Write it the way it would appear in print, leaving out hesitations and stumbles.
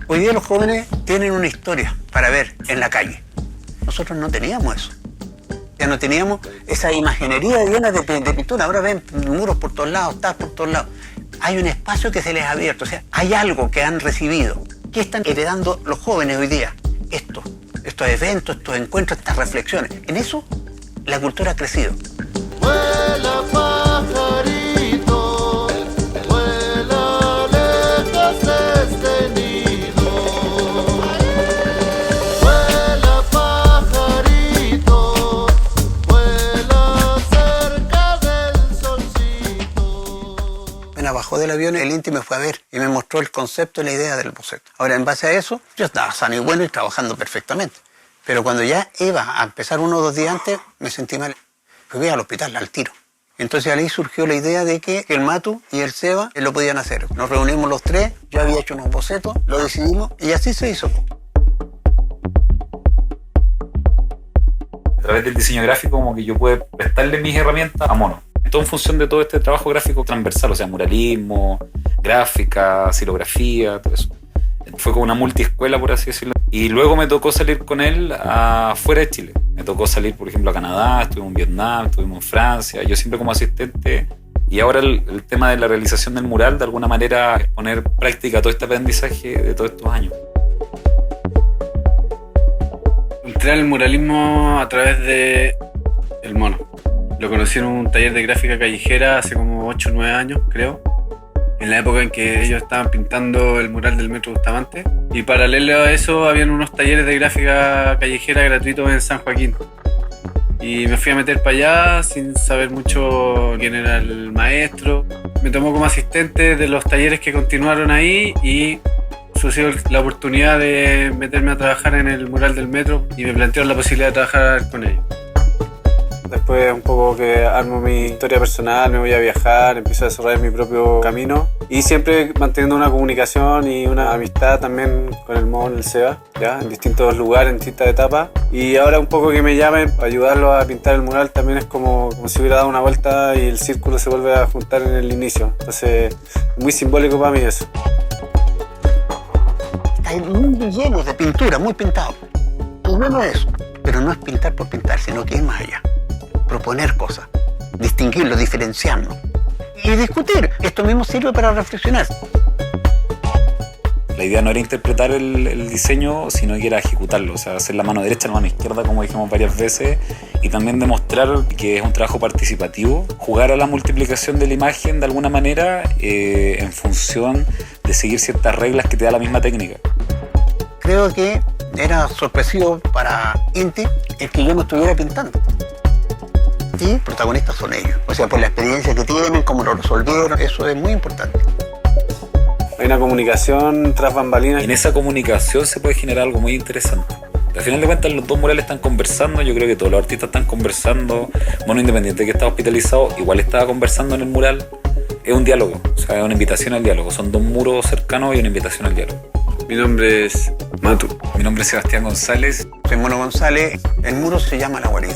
Hoy día los jóvenes tienen una historia para ver en la calle. Nosotros no teníamos eso. Ya no teníamos esa imaginería llena de pintura. Ahora ven muros por todos lados, tazas por todos lados. Hay un espacio que se les ha abierto. O sea, hay algo que han recibido. ¿Qué están heredando los jóvenes hoy día? Estos eventos, estos encuentros, estas reflexiones. En eso la cultura ha crecido. Vuela, pajarito, vuela lejos de este nido. Vuela, pajarito, vuela cerca del solcito. Bueno, bajó del avión, el Inti me fue a ver y me mostró el concepto y la idea del boceto. Ahora, en base a eso, yo estaba sano y bueno y trabajando perfectamente. Pero cuando ya iba a empezar 1 o 2 días antes, me sentí mal. Fui al hospital, al tiro. Entonces ahí surgió la idea de que el Matu y el Seba lo podían hacer. Nos reunimos los 3, yo había hecho unos bocetos, lo decidimos y así se hizo. A través del diseño gráfico, como que yo puedo prestarle mis herramientas a Mono. Todo en función de todo este trabajo gráfico transversal, o sea, muralismo, gráfica, silografía, todo eso. Fue como una multiescuela, por así decirlo. Y luego me tocó salir con él afuera de Chile. Me tocó salir, por ejemplo, a Canadá, estuvimos en Vietnam, estuvimos en Francia, yo siempre como asistente. Y ahora el tema de la realización del mural, de alguna manera, es poner en práctica todo este aprendizaje de todos estos años. Entré al muralismo a través de el Mono. Lo conocí en un taller de gráfica callejera hace como 8 o 9 años, creo. En la época en que ellos estaban pintando el mural del Metro Bustamante. Y paralelo a eso, habían unos talleres de gráfica callejera gratuitos en San Joaquín. Y me fui a meter para allá sin saber mucho quién era el maestro. Me tomó como asistente de los talleres que continuaron ahí y surgió la oportunidad de meterme a trabajar en el mural del Metro y me plantearon la posibilidad de trabajar con ellos. Después un poco que armo mi historia personal, me voy a viajar, empiezo a desarrollar mi propio camino y siempre manteniendo una comunicación y una amistad también con el Mono, el Seba, ¿ya? En distintos lugares, en distintas etapas. Y ahora un poco que me llamen para ayudarlos a pintar el mural también es como si hubiera dado una vuelta y el círculo se vuelve a juntar en el inicio. Entonces, muy simbólico para mí eso. Hay muy llenos de pintura, muy pintados. Y bueno eso, pero no es pintar por pintar, sino que ir más allá. Proponer cosas, distinguirlo, diferenciarnos y discutir. Esto mismo sirve para reflexionar. La idea no era interpretar el diseño, sino que era ejecutarlo, o sea, hacer la mano derecha, la mano izquierda, como dijimos varias veces, y también demostrar que es un trabajo participativo, jugar a la multiplicación de la imagen de alguna manera en función de seguir ciertas reglas que te da la misma técnica. Creo que era sorpresivo para Inti el que yo no estuviera pintando. Y protagonistas son ellos, o sea, por la experiencia que tienen, cómo lo resolvieron, eso es muy importante. Hay una comunicación tras bambalinas. En esa comunicación se puede generar algo muy interesante. Al final de cuentas, los dos murales están conversando, yo creo que todos los artistas están conversando. Mono, independiente de que está hospitalizado, igual estaba conversando en el mural. Es un diálogo, o sea, es una invitación al diálogo. Son dos muros cercanos y una invitación al diálogo. Mi nombre es Matu. Mi nombre es Sebastián González. Soy Mono González, el muro se llama La Guarida.